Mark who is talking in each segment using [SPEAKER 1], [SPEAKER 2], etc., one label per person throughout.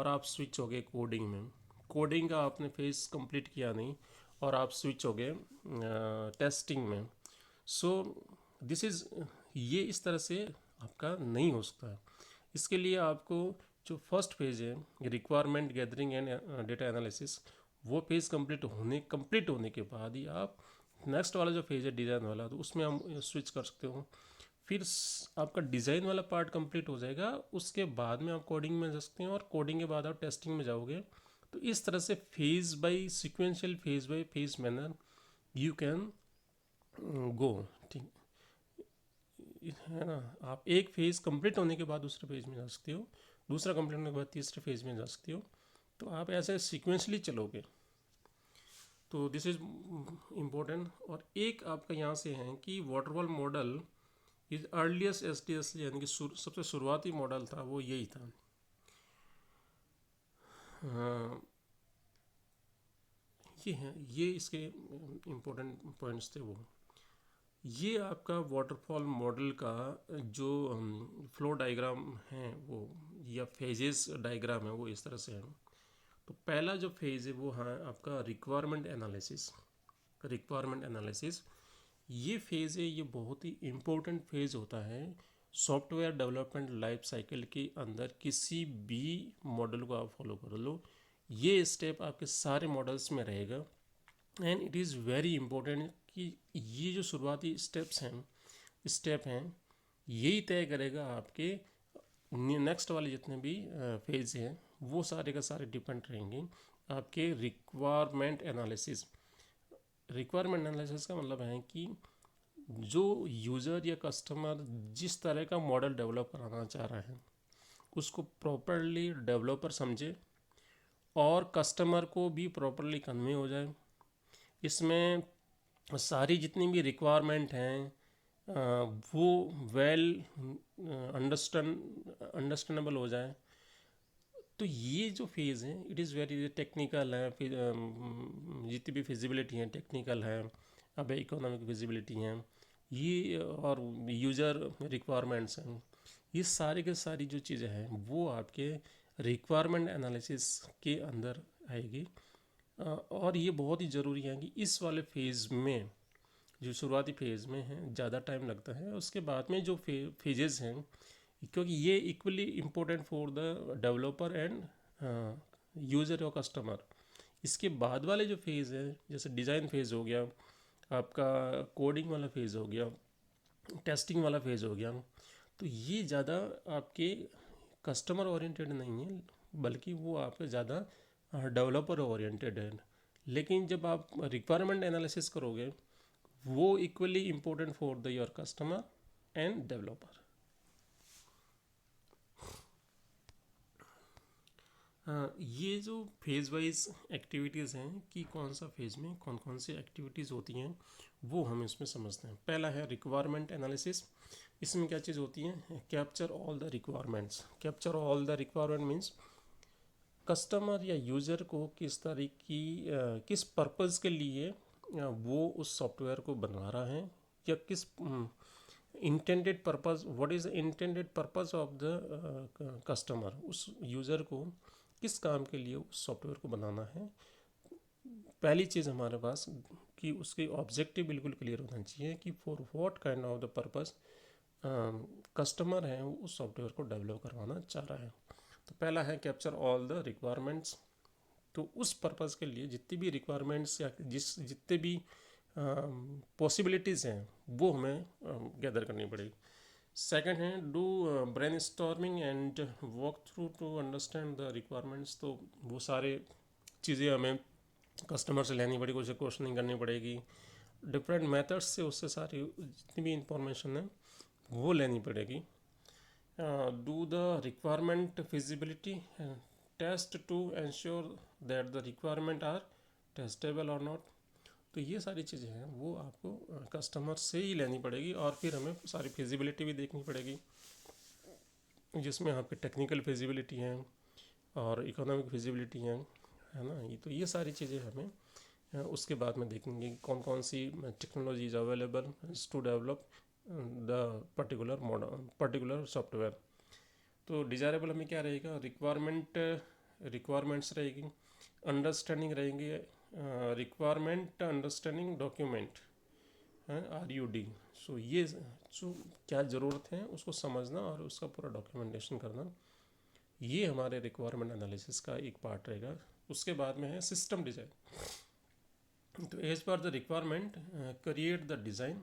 [SPEAKER 1] और आप स्विच हो गए कोडिंग में। कोडिंग का आपने फेज कंप्लीट किया नहीं और आप स्विच हो गए टेस्टिंग में। सो दिस इज़, ये इस तरह से आपका नहीं हो सकता है। इसके लिए आपको जो फर्स्ट फेज है requirement gathering and data analysis, वो फेज कंप्लीट होने के बाद ही आप नेक्स्ट वाला जो फेज है डिज़ाइन वाला, तो उसमें हम स्विच कर सकते हो। फिर आपका डिज़ाइन वाला पार्ट कंप्लीट हो जाएगा, उसके बाद में आप कोडिंग में जा सकते हैं और कोडिंग के बाद आप टेस्टिंग में जाओगे। तो इस तरह से phase by sequential, phase by phase manner you can go, ठीक है ना। आप एक फेज़ कंप्लीट होने के बाद दूसरे फेज़ में जा सकते हो, दूसरा कंप्लीट होने के बाद तीसरे फेज़ में जा सकते हो। तो आप ऐसे सीक्वेंसली चलोगे, तो दिस इज़ इम्पोर्टेंट। और एक आपका यहाँ से है कि waterfall model is earliest SDS, यानी कि सबसे शुरुआती मॉडल था वो यही था। हाँ, ये हैं, ये इसके इम्पोर्टेंट पॉइंट्स थे। वो ये आपका वाटरफॉल मॉडल का जो फ्लो डायग्राम है वो, या फेजेस डायग्राम है, वो इस तरह से है। तो पहला जो फेज़ है वो है आपका रिक्वायरमेंट एनालिसिस। रिक्वायरमेंट एनालिसिस ये फेज़ है, ये बहुत ही इम्पोर्टेंट फेज़ होता है सॉफ्टवेयर डेवलपमेंट लाइफ साइकिल के अंदर। किसी भी मॉडल को आप फॉलो कर लो, ये स्टेप आपके सारे मॉडल्स में रहेगा। And it is very important कि ये जो शुरुआती स्टेप हैं यही तय करेगा आपके नेक्स्ट वाले जितने भी फेज हैं, वो सारे का सारे डिपेंड रहेंगे आपके रिक्वायरमेंट एनालिसिस। रिक्वायरमेंट एनालिसिस का मतलब है कि जो यूज़र या कस्टमर जिस तरह का मॉडल डेवलप कराना चाह रहा है उसको प्रॉपरली डेवलपर समझे और कस्टमर को भी प्रॉपरली कन्वे हो जाए। इसमें सारी जितनी भी रिक्वायरमेंट हैं वो वेल अंडरस्टैंडेबल हो जाए। तो ये जो फेज़ है इट इज़ वेरी टेक्निकल है, फिर जितनी भी फिजिबिलिटी है टेक्निकल है, अब इकोनॉमिक फिजिबिलिटी है ये, और यूज़र रिक्वायरमेंट्स हैं, ये सारी के सारी जो चीज़ें हैं वो आपके रिक्वायरमेंट एनालिसिस के अंदर आएगी। और ये बहुत ही ज़रूरी है कि इस वाले फेज़ में, जो शुरुआती फेज़ में है, ज़्यादा टाइम लगता है। उसके बाद में जो फेजेस हैं, क्योंकि ये equally important for the developer end user और कस्टमर। इसके बाद वाले जो फेज़ है, जैसे डिज़ाइन फेज़ हो गया, आपका कोडिंग वाला फेज़ हो गया, टेस्टिंग वाला फेज़ हो गया, तो ये ज़्यादा आपके कस्टमर ओरिएंटेड नहीं है, बल्कि वो आपके ज़्यादा डेवलपर ओरिएंटेड है। लेकिन जब आप रिक्वायरमेंट एनालिसिस करोगे, वो equally important for the your customer end developer. ये जो फेज़ वाइज एक्टिविटीज़ हैं कि कौन सा फेज़ में कौन कौन सी एक्टिविटीज़ होती हैं, वो हम इसमें समझते हैं। पहला है रिक्वायरमेंट एनालिसिस। इसमें क्या चीज़ होती है? Capture all the requirements. Capture all the requirement means customer या यूज़र को किस तरह की किस पर्पज़ के लिए वो उस सॉफ्टवेयर को बनवा रहा है, या किस intended purpose, what is the intended purpose of the customer, उस यूज़र को किस काम के लिए उस सॉफ्टवेयर को बनाना है। पहली चीज़ हमारे पास कि उसके ऑब्जेक्टिव बिल्कुल क्लियर होना चाहिए कि for what kind of the purpose customer है वो उस सॉफ्टवेयर को डेवलप करवाना चाह रहा है। तो पहला है कैप्चर ऑल द रिक्वायरमेंट्स। तो उस पर्पज़ के लिए जितनी भी रिक्वायरमेंट्स या जितने भी पॉसिबिलिटीज़ हैं वो हमें गैदर करनी पड़ेगी। सेकंड है do brainstorming and walk through to understand the requirements. तो वो सारे चीज़ें हमें कस्टमर से लेनी पड़ेगी, उसे क्वेश्चनिंग करनी पड़ेगी, डिफरेंट मेथड्स से उससे सारी जितनी भी इंफॉर्मेशन है वो लेनी पड़ेगी। Do the requirement feasibility test to ensure that the requirement are testable और नॉट। तो ये सारी चीज़ें हैं वो आपको कस्टमर से ही लेनी पड़ेगी। और फिर हमें सारी फिजिबिलिटी भी देखनी पड़ेगी, जिसमें आपकी टेक्निकल फिजिबिलिटी हैं और इकोनॉमिक फिजिबिलिटी हैं, है ना। ये तो ये सारी चीज़ें हमें उसके बाद में देखेंगे कि कौन कौन सी technologies available to develop the particular software. तो डिज़ायरेबल हमें क्या रहेगा? रिक्वायरमेंट रिक्वायरमेंट्स रहेगी, अंडरस्टैंडिंग रहेंगे, requirement understanding document, RUD। So ये जो क्या ज़रूरत है उसको समझना और उसका पूरा डॉक्यूमेंटेशन करना, ये हमारे रिक्वायरमेंट एनालिसिस का एक पार्ट रहेगा। उसके बाद में है सिस्टम डिज़ाइन। तो as per the requirement create the design,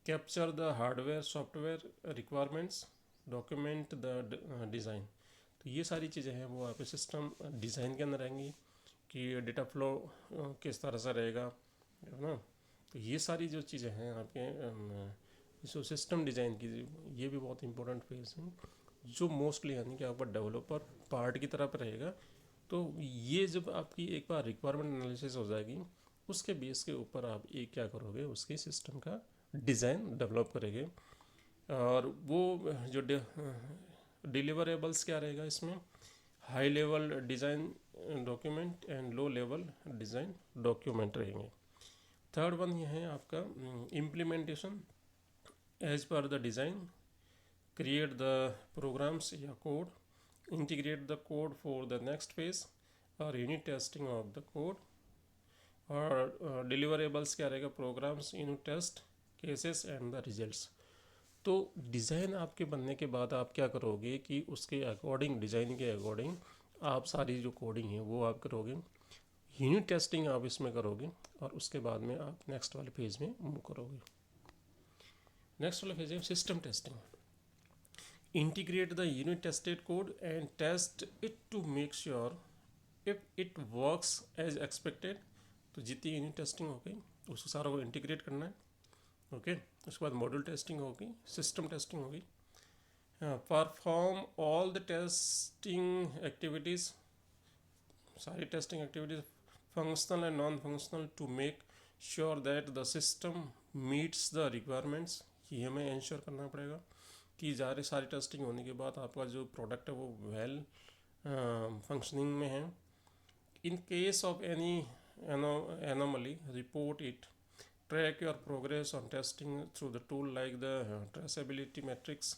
[SPEAKER 1] capture the hardware software requirements, document the design. तो ये सारी चीज़ें हैं वो आपके सिस्टम डिज़ाइन के अंदर रहेंगी कि डेटा फ्लो किस तरह से रहेगा, है ना। तो ये सारी जो चीज़ें हैं आपके जो सिस्टम डिज़ाइन की, ये भी बहुत इंपॉर्टेंट फेज है जो मोस्टली यानी कि आपका डेवलपर पार्ट की तरफ रहेगा। तो ये जब आपकी एक बार रिक्वायरमेंट एनालिसिस हो जाएगी, उसके बेस के ऊपर आप एक क्या करोगे, उसके सिस्टम का डिज़ाइन डेवलप करेंगे। और वो जो डिलीवरेबल्स क्या रहेगा इसमें, high level design document and low level design document रहेंगे। थर्ड वन ये है आपका implementation as per the design, create the programs या code, integrate the code for the next phase और unit testing of the code. और deliverables क्या रहेगा, programs, unit test cases and the results. तो design आपके बनने के बाद आप क्या करोगे कि उसके अकॉर्डिंग, डिज़ाइन के अकॉर्डिंग आप सारी जो कोडिंग है वो आप करोगे, यूनिट टेस्टिंग आप इसमें करोगे और उसके बाद में आप नेक्स्ट वाले फेज में मूव करोगे। नेक्स्ट वाला फेज है system testing. Integrate the unit tested code and test it to make sure if it works as expected. तो जितनी यूनिट टेस्टिंग हो गई उसको सारा को इंटीग्रेट करना है, ओके। उसके बाद मॉड्यूल टेस्टिंग होगी, सिस्टम टेस्टिंग होगी, perform all the testing activities, सारी testing activities functional and non functional to make sure that the system meets the requirements. ये हमें इंश्योर करना पड़ेगा कि सारी टेस्टिंग होने के बाद आपका जो प्रोडक्ट है वो वेल फंक्शनिंग में है। In case of any anomaly, report it. Track your progress on testing through the tool like the traceability matrix,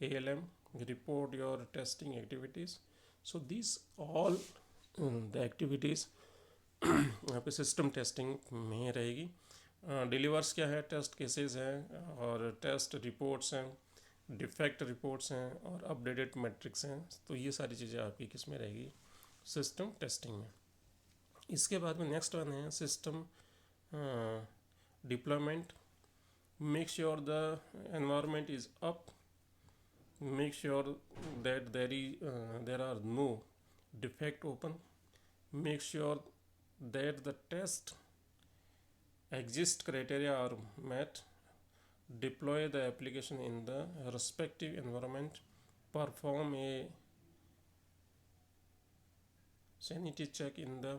[SPEAKER 1] ALM. Report your testing activities. So these all the activities आपके system testing में रहेगी। Delivers क्या है, test cases हैं और test reports हैं, defect reports हैं और अपडेटेड मैट्रिक्स हैं। तो ये सारी चीज़ें आपकी किस में रहेगी, सिस्टम टेस्टिंग में। इसके बाद में नेक्स्ट वन है system deployment. Make sure the environment is up, make sure that there are no defect open, make sure that the test exist criteria are met, deploy the application in the respective environment, perform a sanity check in the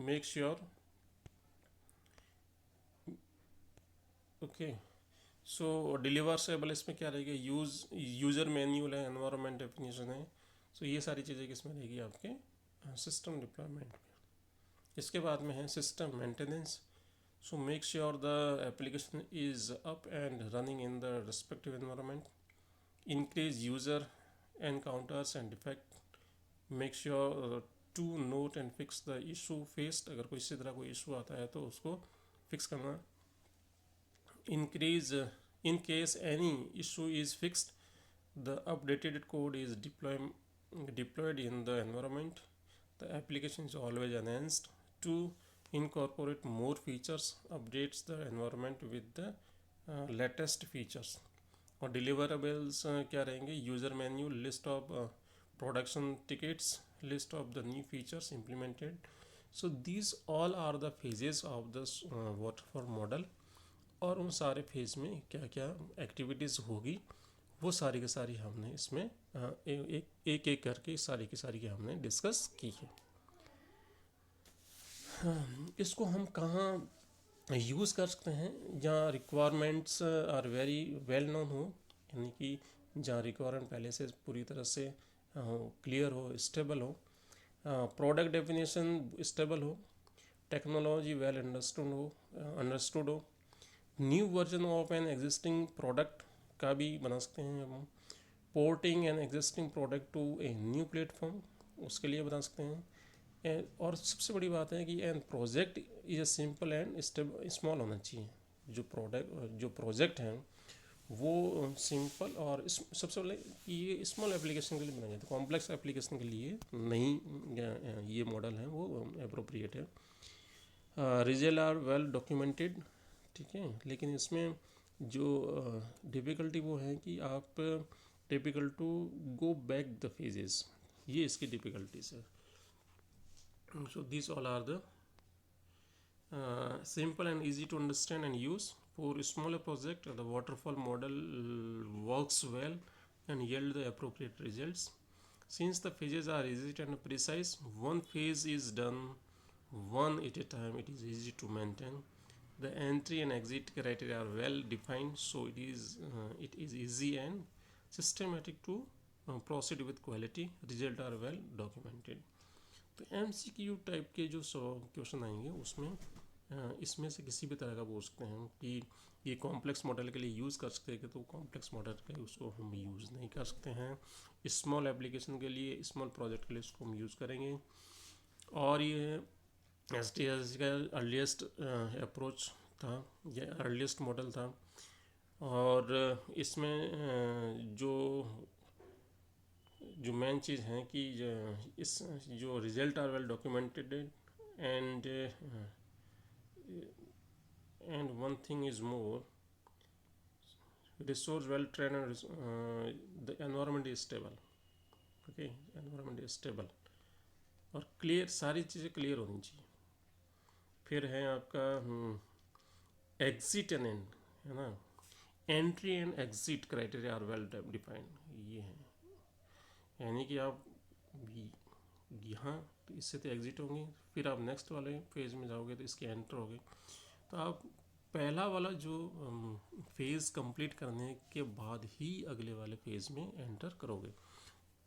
[SPEAKER 1] make sure, okay. So deliverable इसमें क्या रहेगा, user manual है, environment definition है। So ये सारी चीज़ें किसमें रहेगी, आपके सिस्टम डिप्लॉयमेंट में। इसके बाद में है system maintenance. So make sure the application is up and running in the respective environment, increase user encounters and defect, make sure to note and fix the issue faced. अगर कोई इसी तरह कोई इशू आता है तो उसको फिक्स करना। Increase in case any issue is fixed, the updated code is deployed in the environment. The application is always enhanced to incorporate more features, updates the environment with the latest features. और deliverables क्या रहेंगे, user manual, list of production tickets, list of the new features implemented. So these all are the phases of the waterfall model. और उन सारे phase में क्या क्या activities होगी वो सारी की सारी हमने इसमें एक एक करके सारी की सारी हमने डिस्कस की है। इसको हम कहाँ यूज़ कर सकते हैं, जहाँ requirements are very well known हो, यानी कि जहाँ रिक्वायरमेंट पहले से पूरी तरह से क्लियर हो, स्टेबल हो, प्रोडक्ट डेफिनेशन स्टेबल हो, टेक्नोलॉजी वेल अंडरस्टूड हो, new version of an existing product का भी बना सकते हैं हम, porting an existing product to a new platform, उसके लिए बता सकते हैं। और सबसे बड़ी बात है कि an project is a simple and small होना चाहिए। जो प्रोजेक्ट हैं वो सिंपल और सबसे पहले ये स्मॉल एप्लीकेशन के लिए बनाया जाता है, कॉम्प्लेक्स एप्लीकेशन के लिए नहीं ये मॉडल है वो अप्रोप्रिएट है। रिजल्ट आर वेल डॉक्यूमेंटेड, ठीक है, लेकिन इसमें जो डिफ़िकल्टी वो है कि आप difficult to go back the phases, ये इसकी डिफ़िकल्टीज है। So these all are the simple and easy to understand and use. For a smaller project, the waterfall model works well and yield the appropriate results. Since the phases are easy and precise, one phase is done one at a time. It is easy to maintain. The entry and exit criteria are well defined, so it is easy and systematic to proceed with quality. Results are well documented. तो MCQ type के जो question आएंगे उसमें इसमें से किसी भी तरह का पूछ सकते हैं कि ये कॉम्प्लेक्स मॉडल के लिए यूज़ कर सकते हैं, तो कॉम्प्लेक्स मॉडल के लिए उसको हम यूज़ नहीं कर सकते हैं। स्मॉल एप्लीकेशन के लिए, स्मॉल प्रोजेक्ट के लिए उसको हम यूज़ करेंगे। और ये SDLC का अर्लीस्ट अप्रोच था, ये अर्लीस्ट मॉडल था। और इसमें जो मेन चीज़ है कि इस जो result are well documented and one thing is more, resource well train and the environment is stable, okay, environment is stable और क्लियर, सारी चीज़ें क्लियर होनी चाहिए। फिर है आपका एग्जिट एंड एंड, है ना, entry and exit criteria are well defined, ये है, यानी कि आप यहाँ तो इससे तो एग्जिट होंगे, फिर आप नेक्स्ट वाले फेज़ में जाओगे तो इसके एंटर होगे। तो आप पहला वाला जो फेज़ कंप्लीट करने के बाद ही अगले वाले फेज़ में एंटर करोगे।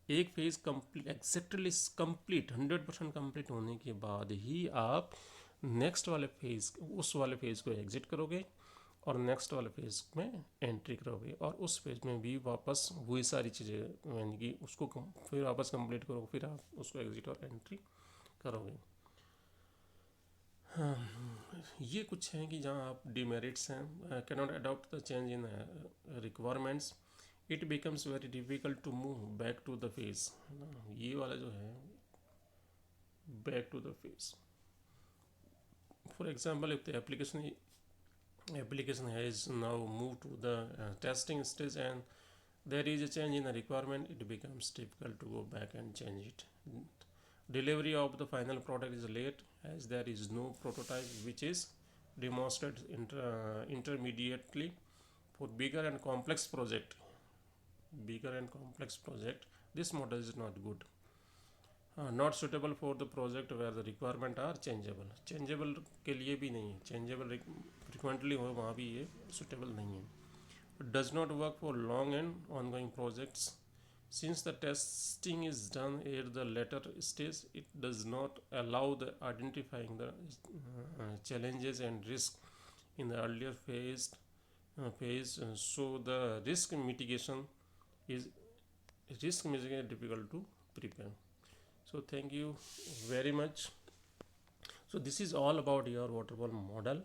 [SPEAKER 1] एक phase complete exactly complete 100% complete होने के बाद ही आप नेक्स्ट वाले फेज़, उस वाले फेज़ को एग्जिट करोगे और नेक्स्ट वाले फेज़ में एंट्री करोगे, और उस फेज़ में भी वापस वही सारी चीज़ें, यानी कि उसको फिर वापस कंप्लीट करोगे, फिर आप उसको एग्जिट और एंट्री करोगे। ये कुछ हैं कि जहाँ आप डिमेरिट्स हैं। Can not adopt the change in requirements, it becomes very difficult to move back to the phase, है ना, ये वाला जो है back to the phase. For example, if the application has now moved to the testing stage and there is a change in the requirement, it becomes difficult to go back and change it. Delivery of the final product is late as there is no prototype which is demonstrated intermediately. For bigger and complex project, this model is not good. Not suitable for the project where the requirement are changeable के लिए भी नहीं है, changeable frequently हो वहाँ भी ये suitable नहीं है. Does not work for long and ongoing projects. Since the testing is done at the later stage, it does not allow the identifying the challenges and risk in the earlier phase. So the risk mitigation is difficult to prepare. So thank you very much. So this is all about your waterfall model,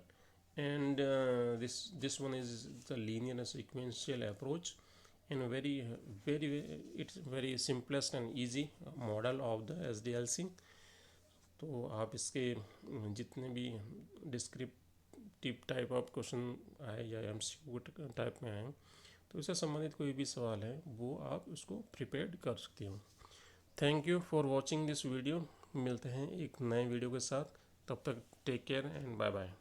[SPEAKER 1] and this one is the linear and sequential approach, and it's very simplest and easy model of the SDLC. तो आप इसके जितने भी descriptive type of question आए या MCQ type में आए, तो इससे संबंधित कोई भी सवाल है वो आप उसको प्रिपेयर कर सकते हो. Thank you for watching this video. मिलते हैं एक नए वीडियो के साथ, तब तक take care and bye bye.